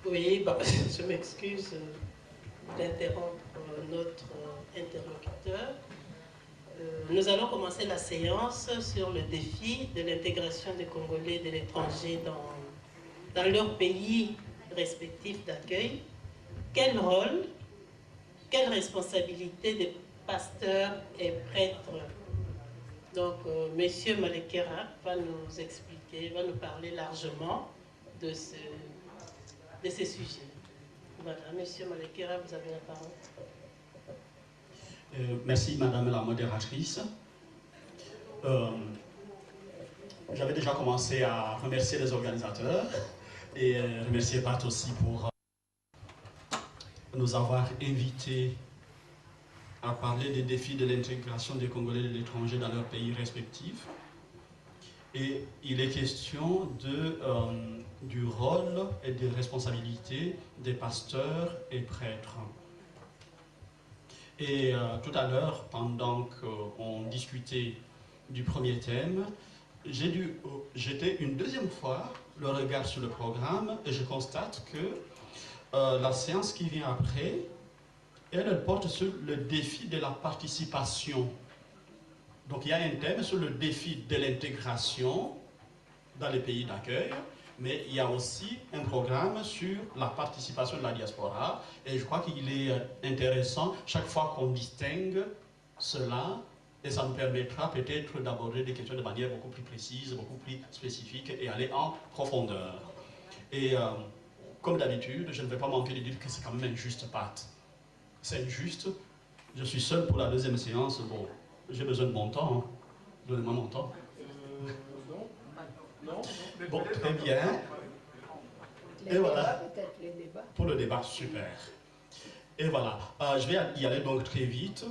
Oui, bah, je m'excuse d'interrompre notre interlocuteur. Nous allons commencer la séance sur le défi de l'intégration des Congolais de l'étranger dans leur pays respectif d'accueil. Quel rôle, quelle responsabilité des pasteurs et prêtres? Donc, Monsieur Malekera va nous expliquer, va nous parler largement de ces sujets. Voilà, Monsieur Malekera, vous avez la parole. Merci, Madame la modératrice. J'avais déjà commencé à remercier les organisateurs et remercier Pat aussi pour nous avoir invités à parler des défis de l'intégration des Congolais de l'étranger dans leurs pays respectifs. Et il est question du rôle et des responsabilités des pasteurs et prêtres. Et tout à l'heure, pendant qu'on discutait du premier thème, j'ai dû jeter une deuxième fois le regard sur le programme et je constate que la séance qui vient après, elle porte sur le défi de la participation. Donc il y a un thème sur le défi de l'intégration dans les pays d'accueil, mais il y a aussi un programme sur la participation de la diaspora, et je crois qu'il est intéressant chaque fois qu'on distingue cela, et ça nous permettra peut-être d'aborder des questions de manière beaucoup plus précise, beaucoup plus spécifique, et aller en profondeur. Et comme d'habitude, je ne vais pas manquer de dire que c'est quand même injuste, Pat. C'est injuste, je suis seul pour la deuxième séance, bon, j'ai besoin de mon temps, hein. Donnez-moi mon temps. Non. Bon, très bien. Et voilà. Peut-être les débats. Pour le débat, super. Et voilà. Je vais y aller donc très vite.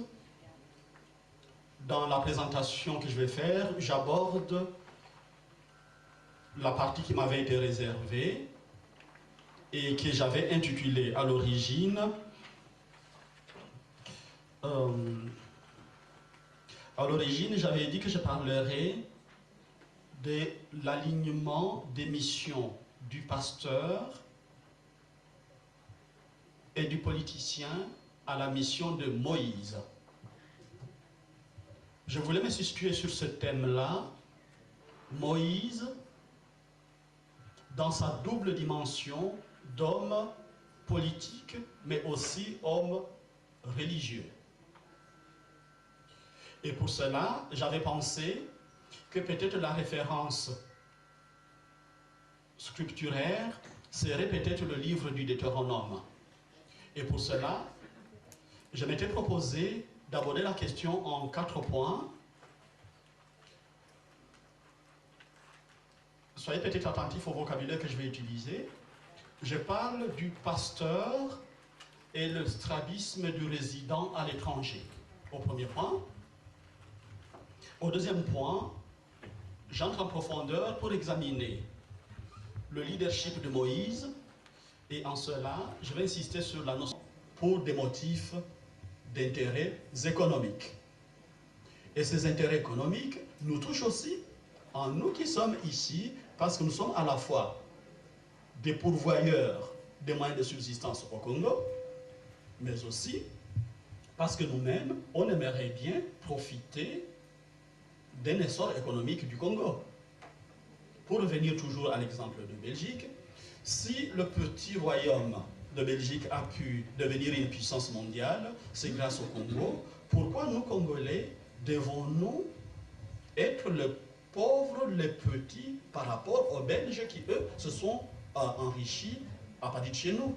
Dans la présentation que je vais faire, j'aborde la partie qui m'avait été réservée et que j'avais intitulée à l'origine j'avais dit que je parlerais de l'alignement des missions du pasteur et du politicien à la mission de Moïse. Je voulais me situer sur ce thème-là, Moïse, dans sa double dimension d'homme politique, mais aussi homme religieux. Et pour cela, j'avais pensé que peut-être la référence scripturaire serait peut-être le livre du Deutéronome. Et pour cela, je m'étais proposé d'aborder la question en 4 points. Soyez peut-être attentifs au vocabulaire que je vais utiliser. Je parle du pasteur et le strabisme du résident à l'étranger, au premier point. Au deuxième point, j'entre en profondeur pour examiner le leadership de Moïse, et en cela, je vais insister sur la notion pour des motifs d'intérêts économiques. Et ces intérêts économiques nous touchent aussi, en nous qui sommes ici, parce que nous sommes à la fois des pourvoyeurs des moyens de subsistance au Congo, mais aussi parce que nous-mêmes, on aimerait bien profiter d'un essor économique du Congo. Pour revenir toujours à l'exemple de Belgique, si le petit royaume de Belgique a pu devenir une puissance mondiale, c'est grâce au Congo. Pourquoi nous, Congolais, devons-nous être les pauvres, les petits, par rapport aux Belges qui, eux, se sont enrichis à partir de chez nous?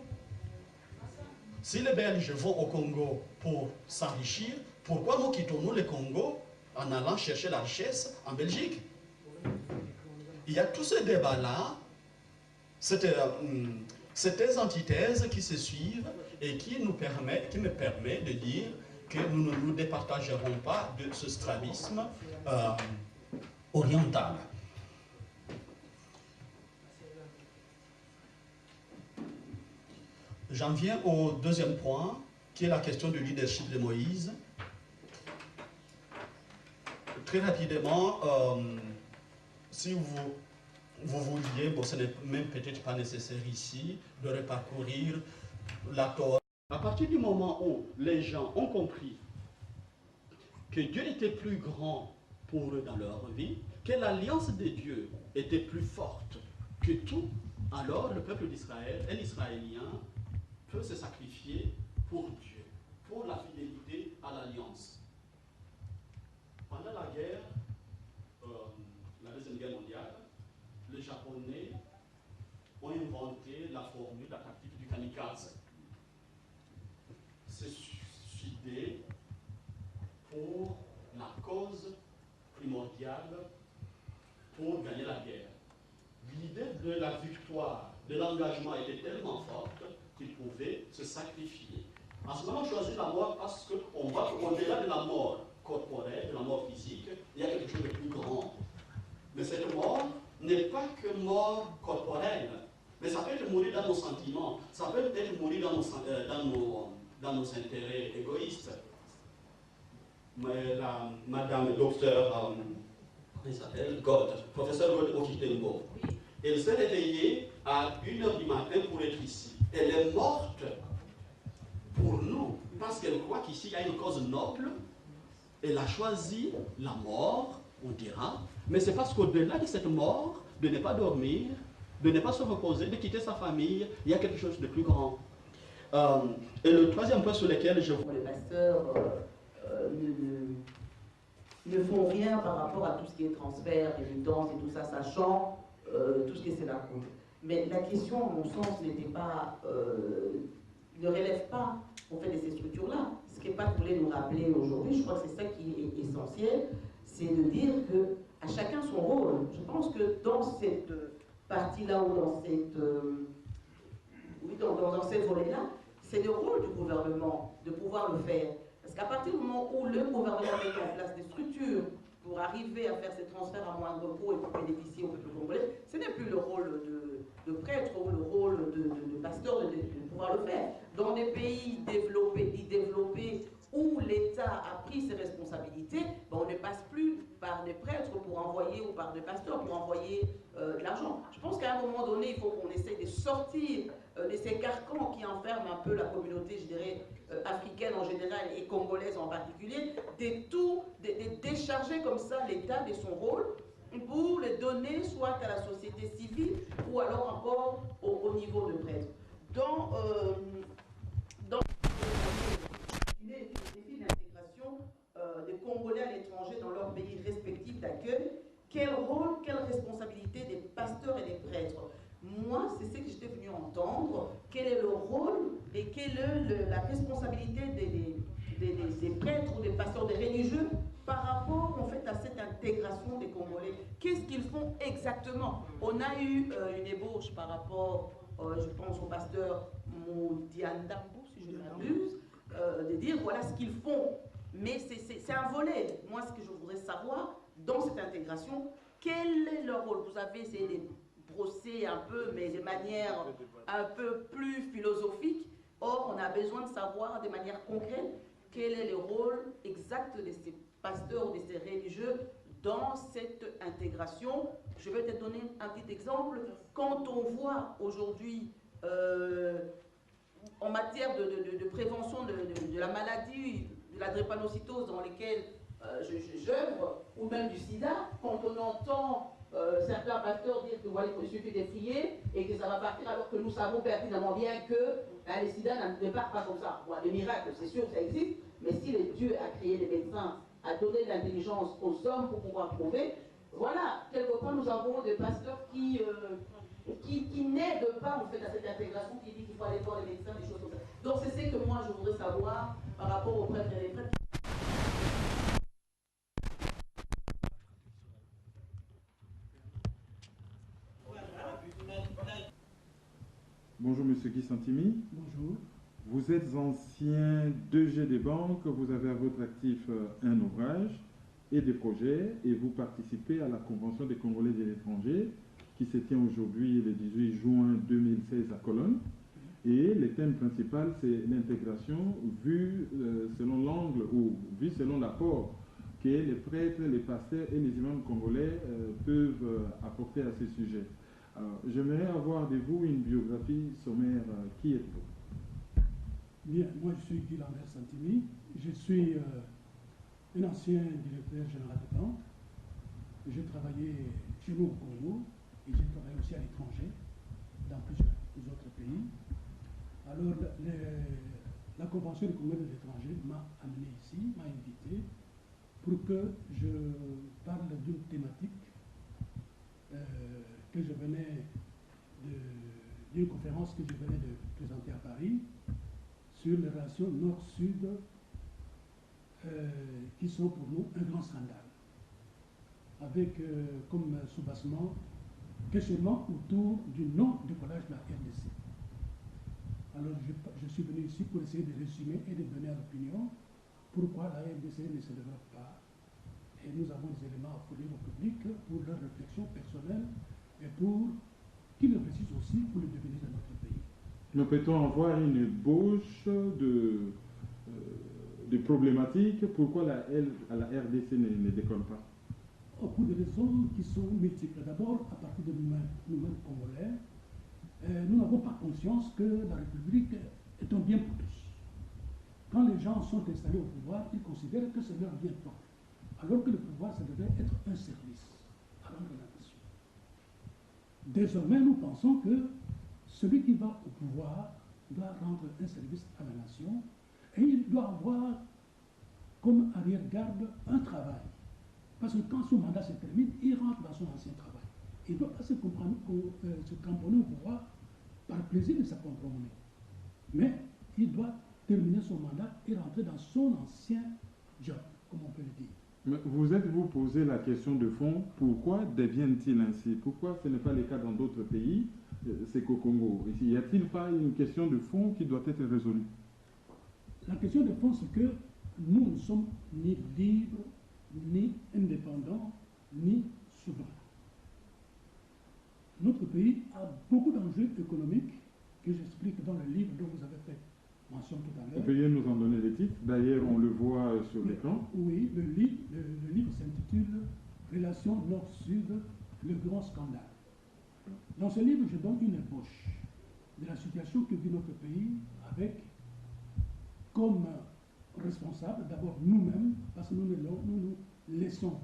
Si les Belges vont au Congo pour s'enrichir, pourquoi nous quittons-nous le Congo en allant chercher la richesse en Belgique? Il y a tout ce débat-là, ces antithèses qui se suivent et qui me permet de dire que nous ne nous départagerons pas de ce strabisme oriental. J'en viens au deuxième point, qui est la question du leadership de Moïse. Très rapidement, si vous vous vouliez, bon, ce n'est même peut-être pas nécessaire ici, de reparcourir la Torah. À partir du moment où les gens ont compris que Dieu était plus grand pour eux dans leur vie, que l'alliance de Dieu était plus forte que tout, alors le peuple d'Israël, un Israélien, peut se sacrifier pour Dieu, pour la fidélité à l'alliance. Pendant la guerre, la Deuxième Guerre mondiale, les Japonais ont inventé la formule, la tactique du kamikaze. Se suicider pour la cause primordiale pour gagner la guerre. L'idée de la victoire, de l'engagement était tellement forte qu'ils pouvaient se sacrifier. En ce moment, on choisit la mort parce qu'on va au-delà de la mort corporelle, de la mort physique, il y a quelque chose de plus grand. Mais cette mort n'est pas que mort corporelle, mais ça peut être mourir dans nos sentiments, ça peut être mourir dans nos intérêts égoïstes. Mais madame le docteur, il s'appelle God, professeur God Okitembo, elle s'est réveillée à 1h du matin pour être ici. Elle est morte pour nous, parce qu'elle croit qu'ici il y a une cause noble. Elle a choisi la mort, on dira, mais c'est parce qu'au-delà de cette mort, de ne pas dormir, de ne pas se reposer, de quitter sa famille, il y a quelque chose de plus grand. Et le troisième point sur lequel je vois... Les pasteurs ne font rien par rapport à tout ce qui est transfert, résidence et tout ça, sachant tout ce que c'est la cour. Mais la question, à mon sens, n'était pas, ne relève pas au fait de ces structures-là. Ce que Pat voulait nous rappeler aujourd'hui, je crois que c'est ça qui est essentiel, c'est de dire que à chacun son rôle. Je pense que dans cette partie-là ou dans cette, dans ces volets-là, c'est le rôle du gouvernement de pouvoir le faire. Parce qu'à partir du moment où le gouvernement met en place des structures pour arriver à faire ces transferts à moindre coût et pour bénéficier au peuple congolais, ce n'est plus le rôle de prêtre ou le rôle de pasteur de pouvoir le faire. Dans des pays développés où l'État a pris ses responsabilités, ben on ne passe plus par des prêtres pour envoyer ou par des pasteurs pour envoyer de l'argent. Je pense qu'à un moment donné, il faut qu'on essaye de sortir de ces carcans qui enferment un peu la communauté, je dirais, africaine en général et congolaise en particulier, de décharger comme ça l'État de son rôle pour le donner soit à la société civile ou alors encore au niveau de prêtres. Dans le défi d'intégration des Congolais à l'étranger dans leurs pays respectifs d'accueil, quel rôle, quelle responsabilité des pasteurs et des prêtres? Moi, c'est ce que j'étais venu entendre. Quel est le rôle et quelle est la responsabilité des prêtres ou des pasteurs, des religieux par rapport en fait à cette intégration des Congolais? Qu'est-ce qu'ils font exactement? On a eu une ébauche par rapport, je pense au pasteur Moudiandambo, si je ne m'abuse, de dire voilà ce qu'ils font. Mais c'est un volet. Moi, ce que je voudrais savoir dans cette intégration, quel est leur rôle? Vous avez essayé de brosser un peu, mais de manière un peu plus philosophique. Or, on a besoin de savoir de manière concrète quel est le rôle exact de ces pasteurs ou de ces religieux dans cette intégration. Je vais te donner un petit exemple. Quand on voit aujourd'hui en matière de prévention de la maladie, de la drépanocytose dans lesquelles j'œuvre, ou même du sida, quand on entend certains pasteurs dire que voilà, il suffit d'effrayer et que ça va partir, alors que nous savons pertinemment bien que le sida ne part pas comme ça. Bon, les miracles, c'est sûr que ça existe, mais si Dieu a créé les médecins, a donné de l'intelligence aux hommes pour pouvoir prouver, voilà, quelque part nous avons des pasteurs qui n'aident pas en fait à cette intégration, qui dit qu'il faut aller voir les médecins, des choses comme ça. Donc c'est ce que moi je voudrais savoir par rapport aux prêtres et les prêtres. Bonjour Monsieur Guy Santimi. Bonjour. Vous êtes ancien DG des banques, vous avez à votre actif un ouvrage et des projets et vous participez à la Convention des Congolais de l'étranger qui se tient aujourd'hui le 18 juin 2016 à Cologne. Et le thème principal, c'est l'intégration vue selon l'angle ou vue selon l'apport que les prêtres, les pasteurs et les imams congolais peuvent apporter à ce sujet. J'aimerais avoir de vous une biographie sommaire. Qui êtes-vous? Bien, moi je suis Guy Lambert Santini. Je suis un ancien directeur général de banque. J'ai travaillé chez nous au Congo et j'ai travaillé aussi à l'étranger, dans plusieurs autres pays. Alors, la Convention du Congrès de l'étranger m'a amené ici, m'a invité pour que je parle d'une thématique que je venais d'une conférence que je venais de présenter à Paris sur les relations nord-sud qui sont pour nous un grand scandale, avec comme soubassement questionnement autour du non-décollage de la RDC. Alors je suis venu ici pour essayer de résumer et de donner à l'opinion pourquoi la RDC ne se développe pas. Et nous avons des éléments à fournir au public pour leur réflexion personnelle et pour qu'ils réfléchissent aussi pour le devenir de notre pays. Mais peut-on avoir une ébauche de problématiques? Pourquoi la RDC ne décolle pas? Pour des raisons qui sont multiples. D'abord, à partir de nous-mêmes Congolais, nous n'avons pas conscience que la République est un bien pour tous. Quand les gens sont installés au pouvoir, ils considèrent que c'est leur bien propre, alors que le pouvoir, ça devait être un service à rendre à la nation. Désormais, nous pensons que celui qui va au pouvoir doit rendre un service à la nation et il doit avoir comme arrière-garde un travail. Parce que quand son mandat se termine, il rentre dans son ancien travail. Il ne doit pas se cramponner au pouvoir par plaisir de sa propre monnaie. Mais il doit terminer son mandat et rentrer dans son ancien job, comme on peut le dire. Mais vous êtes-vous posé la question de fond, pourquoi deviennent-ils ainsi? Pourquoi ce n'est pas le cas dans d'autres pays? C'est qu'au Congo. Y a-t-il pas une question de fond qui doit être résolue? La question de fond, c'est que nous ne sommes ni libres, ni indépendants, ni souverains. Notre pays a beaucoup d'enjeux économiques que j'explique dans le livre dont vous avez fait mention tout à l'heure. Vous pouvez nous en donner les titres? D'ailleurs, on le voit sur l'écran. Oui, le livre s'intitule « Relations Nord-Sud, le grand scandale ». Dans ce livre, je donne une ébauche de la situation que vit notre pays avec comme responsable, d'abord nous-mêmes, parce que nous nous laissons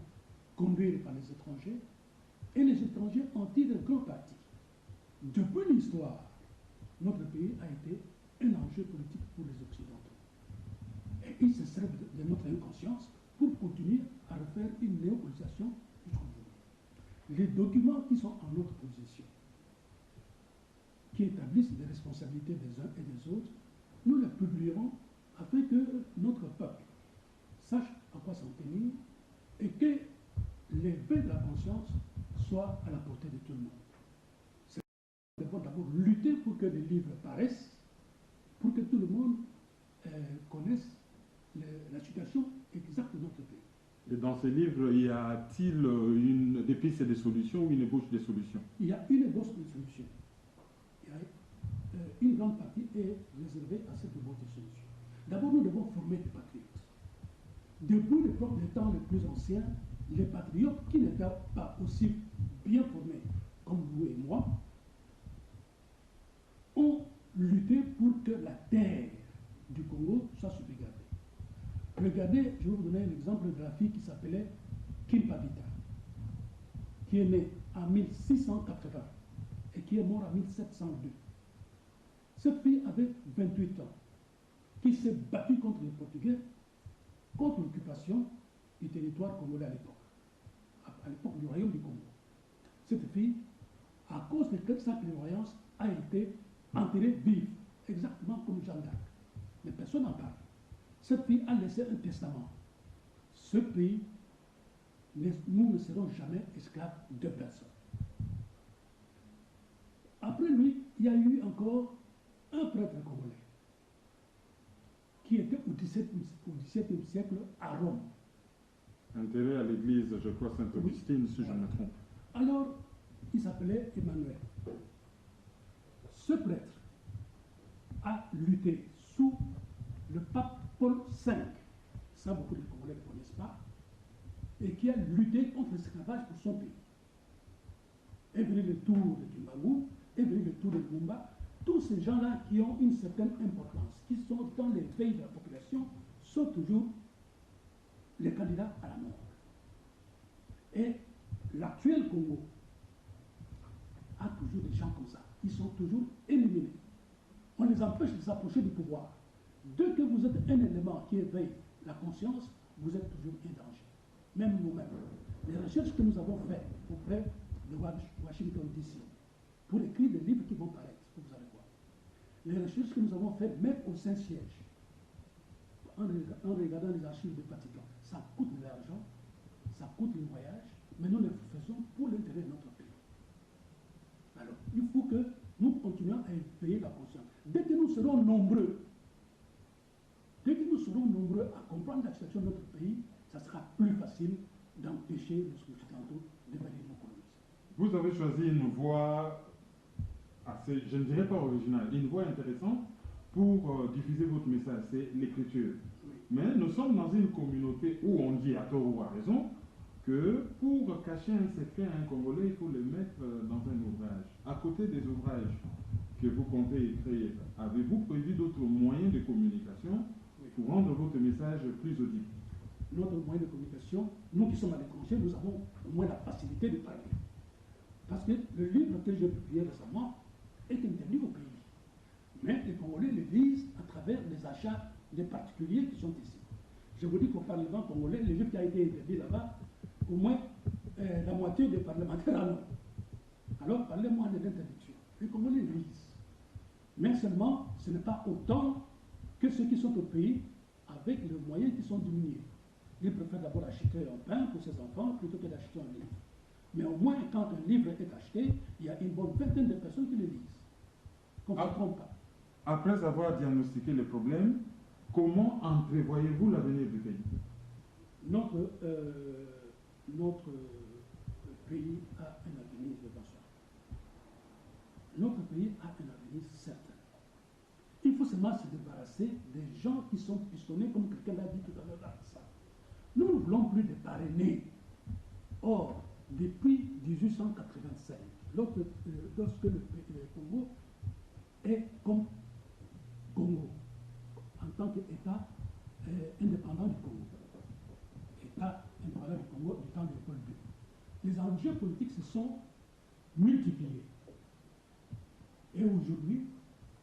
conduire par les étrangers, et les étrangers en tirent un grand parti. Depuis l'histoire, notre pays a été un enjeu politique pour les Occidentaux. Et ils se servent de notre inconscience pour continuer à refaire une néopolisation du Congo. Les documents qui sont en notre possession, qui établissent les responsabilités des uns et des autres, nous les publierons afin que notre peuple sache à quoi s'en tenir et que l'éveil de la conscience soit à la portée de tout le monde. C'est d'abord lutter pour que les livres paraissent, pour que tout le monde connaisse la situation exacte de notre pays. Et dans ce livre, y a-t-il des pistes et des solutions ou une ébauche des solutions? Il y a une ébauche de solutions. Une grande partie est réservée à cette ébauche de solutions. D'abord, nous devons former des patriotes. Depuis les temps les plus anciens, les patriotes qui n'étaient pas aussi bien formés comme vous et moi ont lutté pour que la terre du Congo soit sauvegardée. Regardez, je vais vous donner un exemple de la fille qui s'appelait Kimpavita, qui est née en 1680 et qui est morte en 1702. Cette fille avait 28 ans, qui s'est battue contre les Portugais, contre l'occupation du territoire congolais à l'époque du royaume du Congo. Cette fille, à cause de sa clairvoyance, a été enterrée vive, exactement comme Jeanne d'Arc. Mais personne n'en parle. Cette fille a laissé un testament. Ce pays, nous ne serons jamais esclaves de personne. Après lui, il y a eu encore un prêtre congolais qui était au XVIIe siècle à Rome. Enterré à l'église, je crois, Sainte-Augustine, si je me trompe. Alors, il s'appelait Emmanuel. Ce prêtre a lutté sous le pape Paul V. Ça, beaucoup de Congolais ne connaissent pas. et qui a lutté contre l'esclavage pour son pays. Est venu le tour de Kimbangu, est venu le tour de Lumumba. Tous ces gens-là qui ont une certaine importance, qui sont dans les veilles de la population, sont toujours les candidats à la mort. Et l'actuel Congo a toujours des gens comme ça. Ils sont toujours éliminés. On les empêche de s'approcher du pouvoir. Dès que vous êtes un élément qui éveille la conscience, vous êtes toujours en danger. Même nous-mêmes. Les recherches que nous avons faites auprès de Washington DC, pour écrire des livres qui vont paraître, vous allez voir. Les recherches que nous avons faites, même au Saint-Siège, en regardant les archives du Vatican, ça coûte de l'argent, ça coûte le voyage, mais nous le faisons pour l'intérêt de notre pays. Alors, il faut que nous continuions à éveiller la conscience. Dès que nous serons nombreux à comprendre la situation de notre pays, ça sera plus facile d'empêcher les Occidentaux de venir nous coloniser. Vous avez choisi une voie assez, je ne dirais pas originale, une voie intéressante pour diffuser votre message, c'est l'écriture. Oui. Mais nous sommes dans une communauté où on dit à tort ou à raison que pour cacher un secret à un Congolais, il faut le mettre dans un ouvrage. À côté des ouvrages que vous comptez écrire, avez-vous prévu d'autres moyens de communication pour rendre votre message plus audible? Notre moyen de communication, nous qui sommes à l'étranger, nous avons au moins la facilité de parler. Parce que le livre que j'ai publié récemment est interdit au pays. Mais les Congolais le lisent à travers les achats des particuliers qui sont ici. Je vous dis qu'au Parlement congolais, le livre qui a été interdit là-bas, au moins la moitié des parlementaires en ont. Alors parlez-moi de l'interdiction. Les Congolais le lisent. Mais seulement, ce n'est pas autant que ceux qui sont au pays avec les moyens qui sont diminués. Ils préfèrent d'abord acheter un pain pour ses enfants plutôt que d'acheter un livre. Mais au moins, quand un livre est acheté, il y a une bonne vingtaine de personnes qui le lisent. Qu'on ne se trompe pas. Après avoir diagnostiqué le problème, comment entrevoyez-vous l'avenir du pays? Notre pays a un avenir de bonsoir. Notre pays a un avenir certain. Il faut seulement se débarrasser des gens qui sont pistonnés, comme quelqu'un l'a dit tout à l'heure dans ça. Nous ne voulons plus de parrainés. Or, depuis 1885, lorsque le Congo est comme Congo, en tant qu'État indépendant du Congo, État indépendant du Congo du temps de Paul II, les enjeux politiques se sont multipliés. Et aujourd'hui,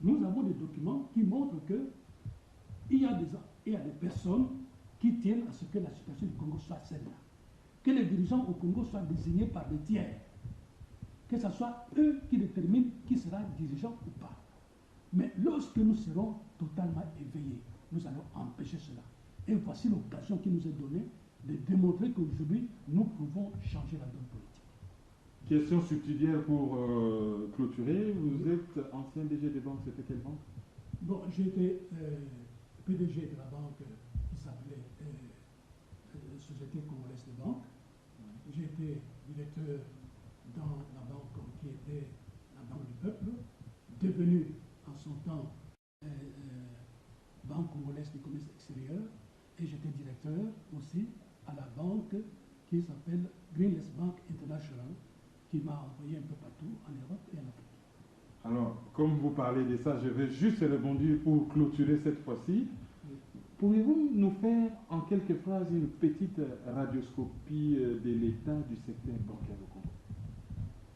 nous avons des documents qui montrent qu'il y a des personnes qui tiennent à ce que la situation du Congo soit saine. Que les dirigeants au Congo soient désignés par des tiers. Que ce soit eux qui déterminent qui sera dirigeant ou pas. Mais lorsque nous serons totalement éveillés, nous allons empêcher cela. Et voici l'occasion qui nous est donnée de démontrer qu'aujourd'hui, nous pouvons changer la donne politique. Question subsidiaire pour clôturer. Vous êtes ancien DG des banques, c'était quelle banque? Bon, j'ai été PDG de la banque qui s'appelait Société Congolaise de Banque. J'ai été directeur dans la banque qui était la Banque du Peuple, devenu en son temps Banque Congolaise du Commerce Extérieur, et j'étais directeur aussi à la banque qui s'appelle Greenless Bank International, qui m'a envoyé un peu partout en Europe et en Afrique. Alors, comme vous parlez de ça, je vais juste rebondir pour clôturer cette fois-ci. Oui. Pourriez-vous nous faire en quelques phrases une petite radioscopie de l'état du secteur bancaire au Congo?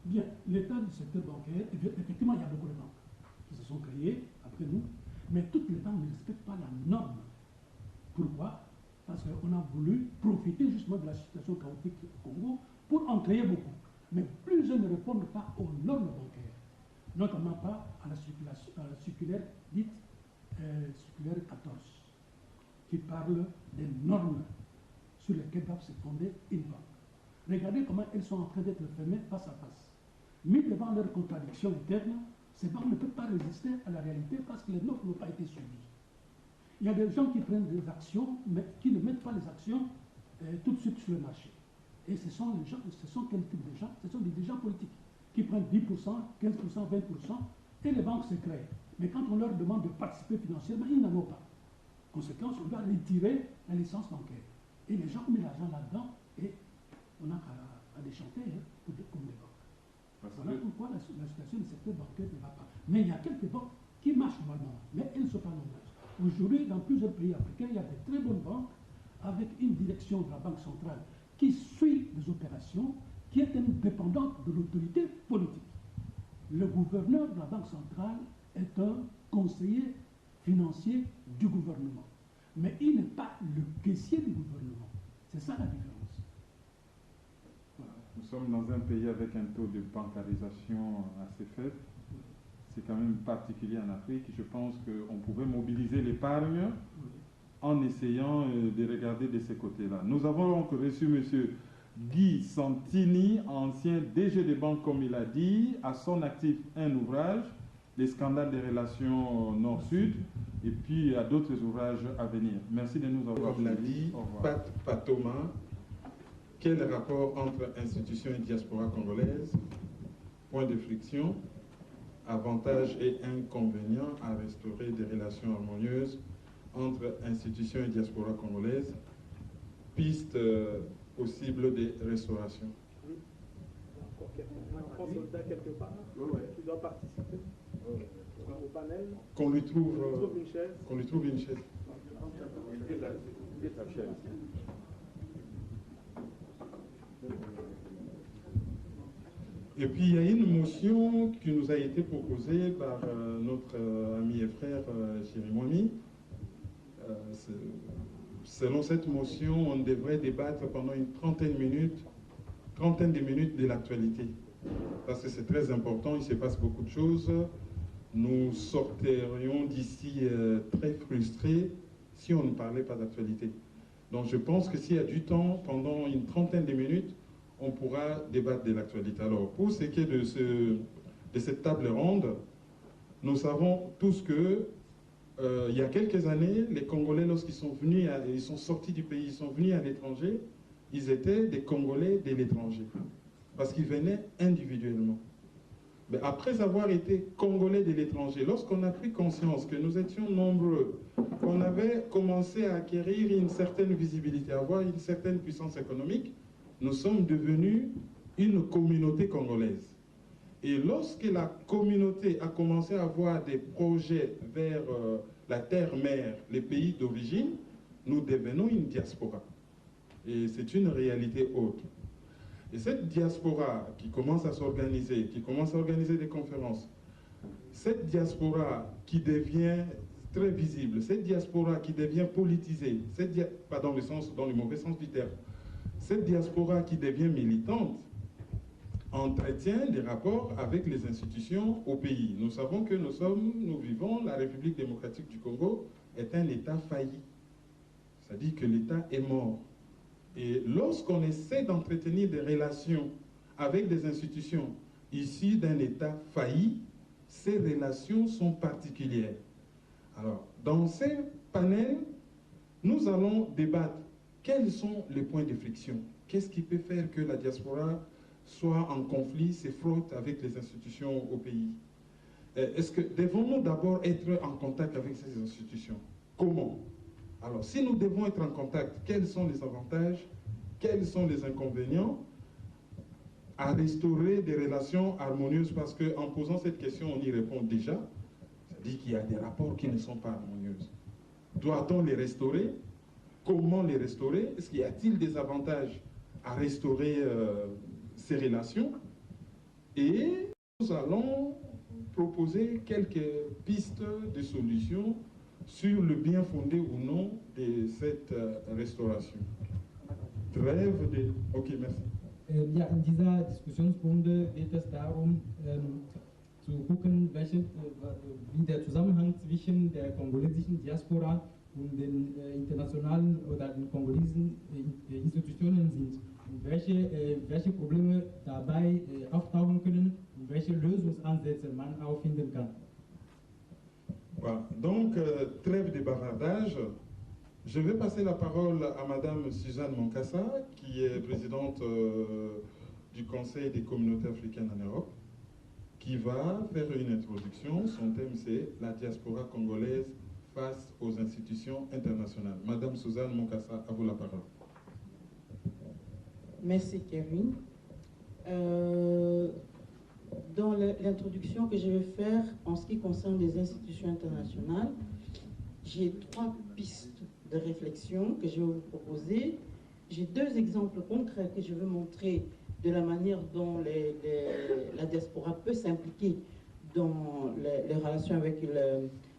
Bien, l'état du secteur bancaire, effectivement, il y a beaucoup de banques qui se sont créées après nous, mais toutes les banques ne respectent pas la norme. Pourquoi? Parce qu'on a voulu profiter justement de la situation chaotique au Congo pour en créer beaucoup. Mais plusieurs ne répondent pas aux normes bancaires, notamment pas à la circulaire dite circulaire 14, qui parle des normes sur lesquelles doivent se fonder une banque. Regardez comment elles sont en train d'être fermées face à face. Mis devant leurs contradictions internes, ces banques ne peuvent pas résister à la réalité parce que les normes n'ont pas été suivies. Il y a des gens qui prennent des actions, mais qui ne mettent pas les actions tout de suite sur le marché. Et ce sont les gens, ce sont quel type de gens? Ce sont des dirigeants politiques qui prennent 10%, 15%, 20%, et les banques se créent. Mais quand on leur demande de participer financièrement, ils n'en ont pas. Conséquence, on doit retirer la licence bancaire. Et les gens mettent l'argent là-dedans et on n'a qu'à déchanter comme des banques. Parce Voilà que- pourquoi la situation du secteur bancaire ne va pas. Mais il y a quelques banques qui marchent normalement, mais elles ne sont pas nombreuses. Aujourd'hui, dans plusieurs pays africains, il y a de très bonnes banques avec une direction de la Banque centrale qui suit les opérations, qui est indépendante de l'autorité politique. Le gouverneur de la Banque centrale est un conseiller financier du gouvernement. Mais il n'est pas le caissier du gouvernement. C'est ça la différence. Nous sommes dans un pays avec un taux de bancarisation assez faible. C'est quand même particulier en Afrique. Je pense qu'on pourrait mobiliser l'épargne en essayant de regarder de ces côtés-là. Nous avons donc reçu M. Guy Santini, ancien DG des banques, comme il a dit, à son actif un ouvrage, Les scandales des relations Nord-Sud, et puis il y a d'autres ouvrages à venir. Merci de nous avoir Comme l'a dit Au revoir. Pat Thomas, quel rapport entre institutions et diaspora congolaise? Point de friction, avantages et inconvénients à restaurer des relations harmonieuses entre institutions et diaspora congolaise, pistes possibles de restauration. Un soldat quelque part qui doit participer au panel. Qu'on lui trouve Une chaise. qu'on lui trouve une chaise. Et puis il y a une motion qui nous a été proposée par notre ami et frère Chirimwami. Selon cette motion, on devrait débattre pendant une trentaine de minutes de l'actualité. Parce que c'est très important, il se passe beaucoup de choses. Nous sorterions d'ici très frustrés si on ne parlait pas d'actualité. Donc je pense que s'il y a du temps, pendant une trentaine de minutes, on pourra débattre de l'actualité. Alors, pour ce qui est de cette table ronde, nous savons tous que il y a quelques années, les Congolais, lorsqu'ils sont venus, ils sont sortis du pays, ils sont venus à l'étranger, ils étaient des Congolais de l'étranger, parce qu'ils venaient individuellement. Mais après avoir été Congolais de l'étranger, lorsqu'on a pris conscience que nous étions nombreux, qu'on avait commencé à acquérir une certaine visibilité, à avoir une certaine puissance économique, nous sommes devenus une communauté congolaise. Et lorsque la communauté a commencé à avoir des projets vers la terre-mère, les pays d'origine, nous devenons une diaspora. Et c'est une réalité autre. Et cette diaspora qui commence à s'organiser, qui commence à organiser des conférences, cette diaspora qui devient très visible, cette diaspora qui devient politisée, pas dans le mauvais sens du terme, cette diaspora qui devient militante, entretient des rapports avec les institutions au pays. Nous savons que nous vivons, la République démocratique du Congo est un État failli. C'est-à-dire que l'État est mort. Et lorsqu'on essaie d'entretenir des relations avec des institutions issues d'un État failli, ces relations sont particulières. Alors, dans ces panels, nous allons débattre quels sont les points de friction. Qu'est-ce qui peut faire que la diaspora soit en conflit, se frotte avec les institutions au pays? Est-ce que devons-nous d'abord être en contact avec ces institutions? Comment? Alors, si nous devons être en contact, quels sont les avantages, quels sont les inconvénients à restaurer des relations harmonieuses? Parce qu'en posant cette question, on y répond déjà. C'est-à-dire qu'il y a des rapports qui ne sont pas harmonieux. Doit-on les restaurer? Comment les restaurer? Est-ce qu'il y a-t-il des avantages à restaurer ces relations? Et nous allons proposer quelques pistes de solutions sur le bien fondé ou non de cette restauration. Trêve de... Ok, merci. Ja, in dieser Diskussionsrunde geht es darum, zu gucken, wie der Zusammenhang zwischen der kongolesischen Diaspora und den internationalen oder den kongolesischen Institutionen sind und welche Probleme dabei auftauchen können und welche Lösungsansätze man auch finden kann. Voilà. Donc, trêve de bavardage. Je vais passer la parole à Madame Suzanne Monkassa, qui est présidente du Conseil des communautés africaines en Europe, qui va faire une introduction. Son thème, c'est la diaspora congolaise face aux institutions internationales. Madame Suzanne Monkassa, à vous la parole. Merci Kevin. Dans l'introduction que je vais faire en ce qui concerne les institutions internationales, j'ai 3 pistes de réflexion que je vais vous proposer. J'ai 2 exemples concrets que je veux montrer de la manière dont la diaspora peut s'impliquer dans les relations avec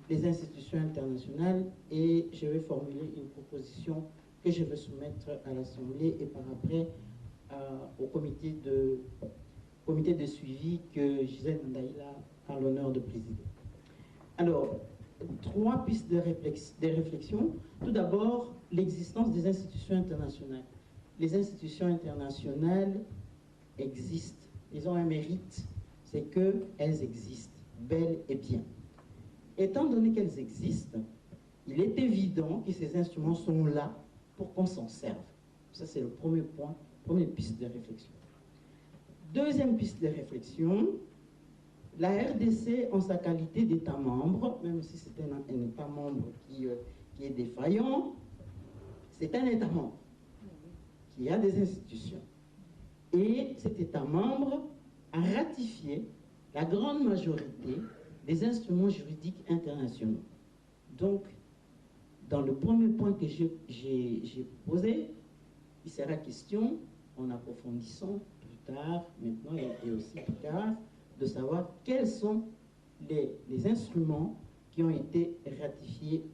les institutions internationales, et je vais formuler une proposition que je veux soumettre à l'Assemblée et par après au comité de suivi que Gisèle Ndaïla a l'honneur de présider. Alors, 3 pistes de réflexion. Tout d'abord, l'existence des institutions internationales. Les institutions internationales existent. Elles ont un mérite, c'est qu'elles existent, bel et bien. Étant donné qu'elles existent, il est évident que ces instruments sont là pour qu'on s'en serve. Ça, c'est le premier point, première piste de réflexion. Deuxième piste de réflexion, la RDC, en sa qualité d'État membre, même si c'est un État membre qui est défaillant, c'est un État membre qui a des institutions. Et cet État membre a ratifié la grande majorité des instruments juridiques internationaux. Donc, dans le premier point que j'ai posé, il sera question, en approfondissant plus tard, maintenant et aussi plus tard, de savoir quels sont les instruments qui ont été ratifiés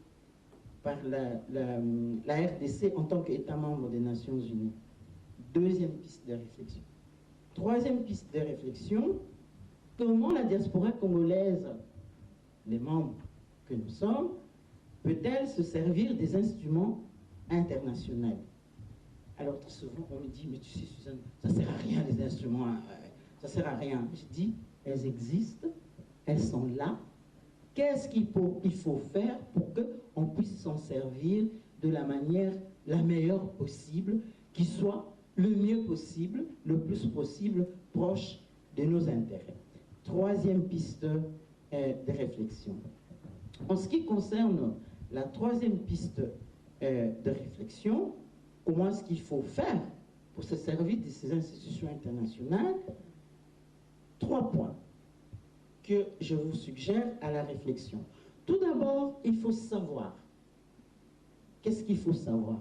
par la RDC en tant qu'État membre des Nations Unies. Deuxième piste de réflexion. Troisième piste de réflexion, comment la diaspora congolaise, les membres que nous sommes, peut-elle se servir des instruments internationaux? Alors, très souvent, on me dit, mais tu sais, Suzanne, ça ne sert à rien, les instruments, ça ne sert à rien. Je dis, elles existent, elles sont là. Qu'est-ce qu'il faut faire pour qu'on puisse s'en servir de la manière la meilleure possible, qui soit le mieux possible, le plus possible, proche de nos intérêts? Troisième piste de réflexion. En ce qui concerne la troisième piste de réflexion, comment est-ce qu'il faut faire pour se servir de ces institutions internationales? 3 points que je vous suggère à la réflexion. Tout d'abord, il faut savoir. Qu'est-ce qu'il faut savoir?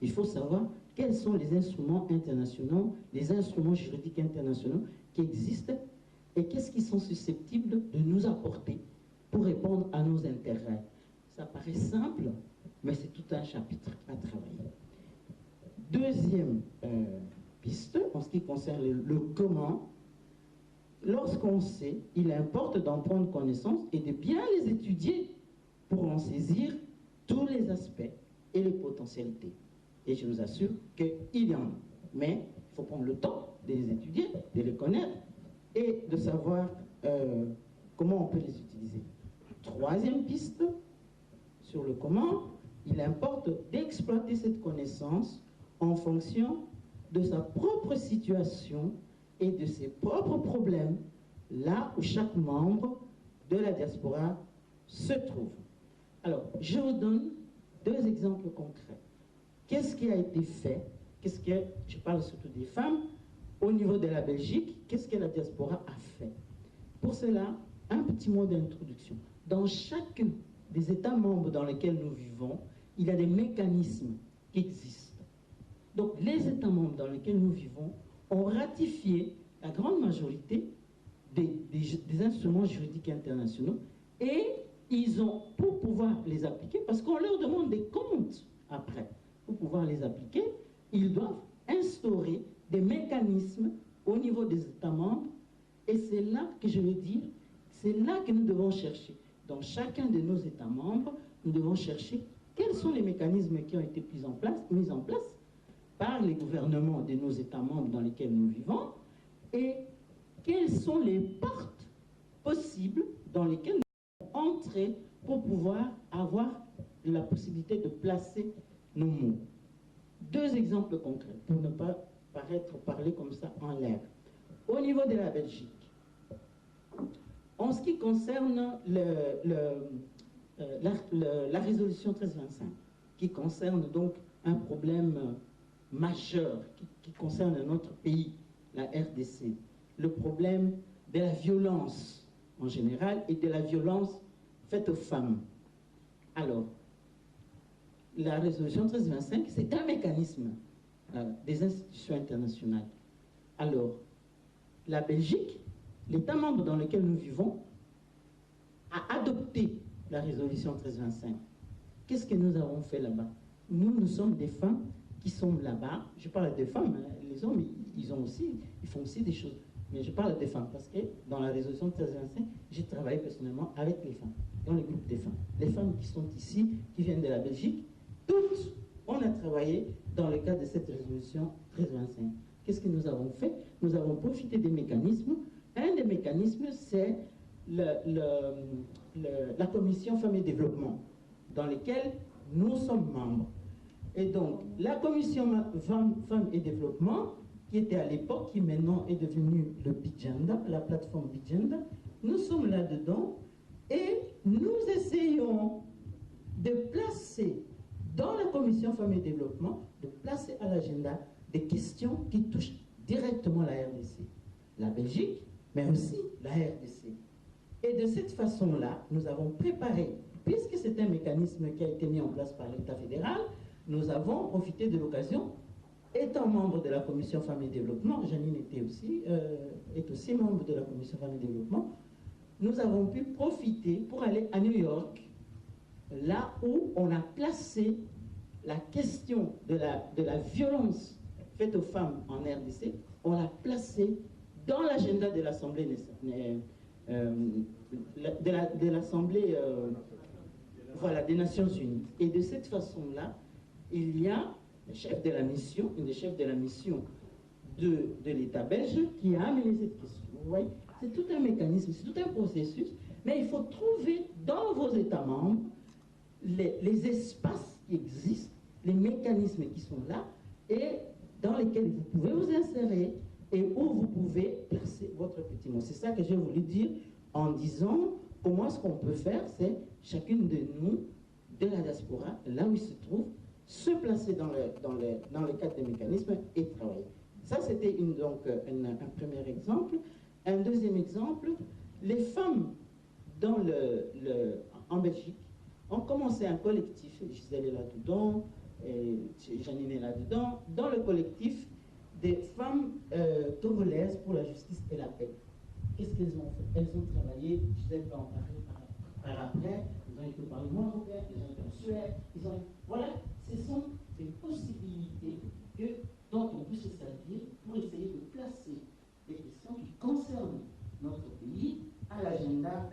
Il faut savoir quels sont les instruments internationaux, les instruments juridiques internationaux qui existent et qu'est-ce qu'ils sont susceptibles de nous apporter pour répondre à nos intérêts. Ça paraît simple, mais c'est tout un chapitre à travailler. Deuxième piste, en ce qui concerne le comment, lorsqu'on sait, il importe d'en prendre connaissance et de bien les étudier pour en saisir tous les aspects et les potentialités. Et je vous assure qu'il y en a. Mais il faut prendre le temps de les étudier, de les connaître et de savoir comment on peut les utiliser. Troisième piste, sur le comment, il importe d'exploiter cette connaissance en fonction de sa propre situation et de ses propres problèmes, là où chaque membre de la diaspora se trouve. Alors, je vous donne 2 exemples concrets. Qu'est-ce qui a été fait? Je parle surtout des femmes, au niveau de la Belgique, qu'est-ce que la diaspora a fait? Pour cela, un petit mot d'introduction. Dans chacun des États membres dans lesquels nous vivons, il y a des mécanismes qui existent. Donc, les États membres dans lesquels nous vivons ont ratifié la grande majorité des instruments juridiques internationaux et ils ont, pour pouvoir les appliquer, parce qu'on leur demande des comptes après, pour pouvoir les appliquer, ils doivent instaurer des mécanismes au niveau des États membres et c'est là que je veux dire, c'est là que nous devons chercher. Dans chacun de nos États membres, nous devons chercher quels sont les mécanismes qui ont été mis en place par les gouvernements de nos États membres dans lesquels nous vivons et quelles sont les portes possibles dans lesquelles nous devons entrer pour pouvoir avoir la possibilité de placer nos mots. 2 exemples concrets pour ne pas parler comme ça en l'air. Au niveau de la Belgique, en ce qui concerne la résolution 1325, qui concerne donc un problème majeur qui concerne notre pays, la RDC, le problème de la violence en général et de la violence faite aux femmes. Alors, la résolution 1325, c'est un mécanisme des institutions internationales. Alors, la Belgique, l'État membre dans lequel nous vivons, a adopté la résolution 1325. Qu'est-ce que nous avons fait là-bas? Nous sommes des femmes qui sont là-bas. Je parle des femmes, hein. Les hommes, ils font aussi des choses. Mais je parle des femmes parce que dans la résolution 1325, j'ai travaillé personnellement avec les femmes, dans le groupe des femmes. Les femmes qui sont ici, qui viennent de la Belgique, toutes, on a travaillé dans le cadre de cette résolution 1325. Qu'est-ce que nous avons fait? Nous avons profité des mécanismes. Un des mécanismes, c'est la commission Femmes et Développement, dans laquelle nous sommes membres. Et donc, la commission Femmes et Développement, qui était à l'époque, qui maintenant est devenue le Bijanda, la plateforme Bijanda, nous sommes là-dedans et nous essayons de placer dans la commission Femmes et Développement, de placer à l'agenda des questions qui touchent directement la RDC, la Belgique, mais aussi la RDC. Et de cette façon-là, nous avons préparé, puisque c'est un mécanisme qui a été mis en place par l'État fédéral, nous avons profité de l'occasion. Étant membre de la commission Femmes et Développement, Janine est aussi membre de la commission Femmes et Développement, nous avons pu profiter pour aller à New York, là où on a placé la question de la violence faite aux femmes en RDC, on l'a placé dans l'agenda de l'Assemblée des Nations Unies. Et de cette façon-là, il y a le chef de la mission, une des chefs de la mission de l'État belge qui a amené cette question. Vous voyez, c'est tout un mécanisme, c'est tout un processus, mais il faut trouver dans vos États membres les espaces qui existent, les mécanismes qui sont là et dans lesquels vous pouvez vous insérer et où vous pouvez placer votre petit mot. C'est ça que j'ai voulu dire en disant comment ce qu'on peut faire, c'est chacune de nous, de la diaspora, là où il se trouve, se placer dans le cadre des mécanismes et travailler. Ça, c'était un premier exemple. Un deuxième exemple, les femmes en Belgique ont commencé un collectif, Gisèle est là-dedans, Janine est là-dedans, dans le collectif des femmes togolaises pour la justice et la paix. Qu'est-ce qu'elles ont fait? Elles ont travaillé, Gisèle peut en parler par après, ils ont été au Parlement européen, ils ont été en Suède, voilà, ce sont des possibilités dont on peut se servir pour essayer de placer des questions qui concernent notre pays à l'agenda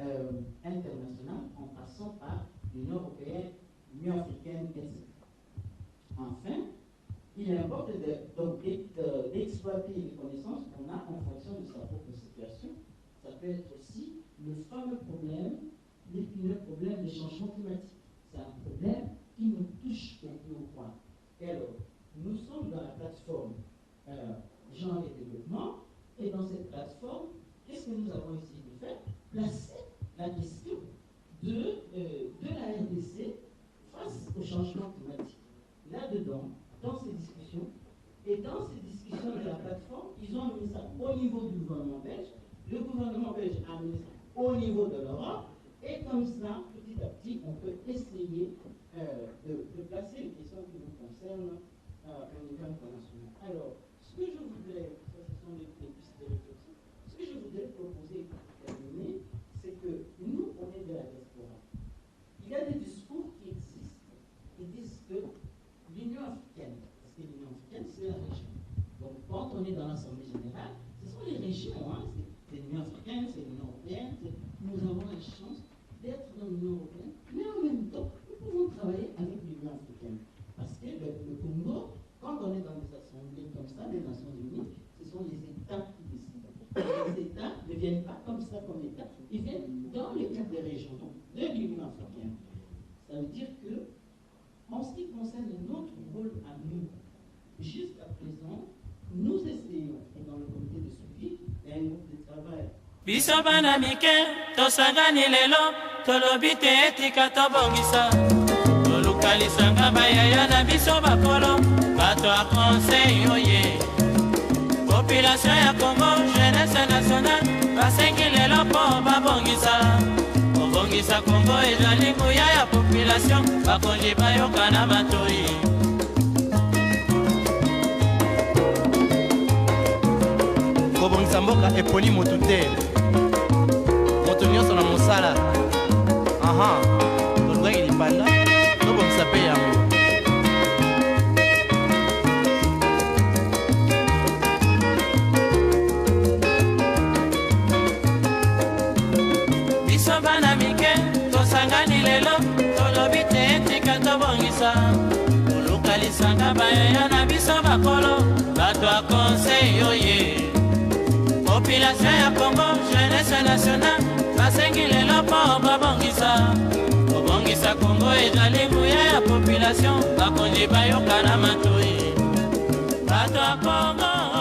international en passant par l'Union européenne, l'Union africaine, etc. Enfin, il importe d'exploiter les connaissances qu'on a en fonction de sa propre situation. Ça peut être aussi le fameux problème, l'épineux problème des changements climatiques. C'est un problème qui nous touche au plus haut point. Et alors, nous sommes dans la plateforme Genre et Développement, et dans cette plateforme, qu'est-ce que nous avons essayé de faire? Placer la question de la RDC face au changement climatique. Là-dedans, dans ces discussions, et dans ces discussions de la plateforme, ils ont mis ça au niveau du gouvernement belge, le gouvernement belge a mis ça au niveau de l'Europe, et comme ça, petit à petit, on peut essayer de placer les questions qui nous concernent au niveau international. Alors, ce que je voudrais, ce sont les pistes de réflexion, ce que je voudrais proposer pour terminer, c'est que nous, on est de la diaspora. Il y a des discours qui existent, qui disent que l'Union africaine, parce que l'Union africaine, c'est la région. Donc, quand on est dans l'Assemblée générale, ce sont les régions, hein, c'est l'Union africaine, c'est l'Union européenne, nous avons la chance d'être dans l'Union européenne, mais en même temps, nous pouvons travailler avec l'Union africaine. Parce que le Congo, quand on est dans des assemblées comme ça, des Nations Unies, ce sont les États qui décident. Les États ne viennent pas comme ça, comme États, ils viennent dans le cadre des régions, donc de l'Union africaine. Ça veut dire que, en ce qui concerne notre rôle à nous, jusqu'à présent, nous essayons, et dans le comité de suivi, il y a un groupe de travail. Biso bana mike tosangani lelo tolobi te etika tobongisa tolukalisanga bayaya na biso bakolo bato bato a conseil oye population ya Congo jeunesse nationale basengi lelo mpo babongisa kobongisa Congo ezali nguya ya population bakonzi bayoka na matoi kobongisa mboka eponi motu te moto nyonso na mosala tolukaki lipanda tobongisa mpe yango biso bana mike tosangani lelo tolobi te etika tobongisa toluka lisanga bayaya na biso bakolo bato a conseil oye population ya Congo jeunesse nationale basengi lelo mpo babongisa kobongisa Congo ezali nguya ya population bakonzi bayoka na matoi bato a Congo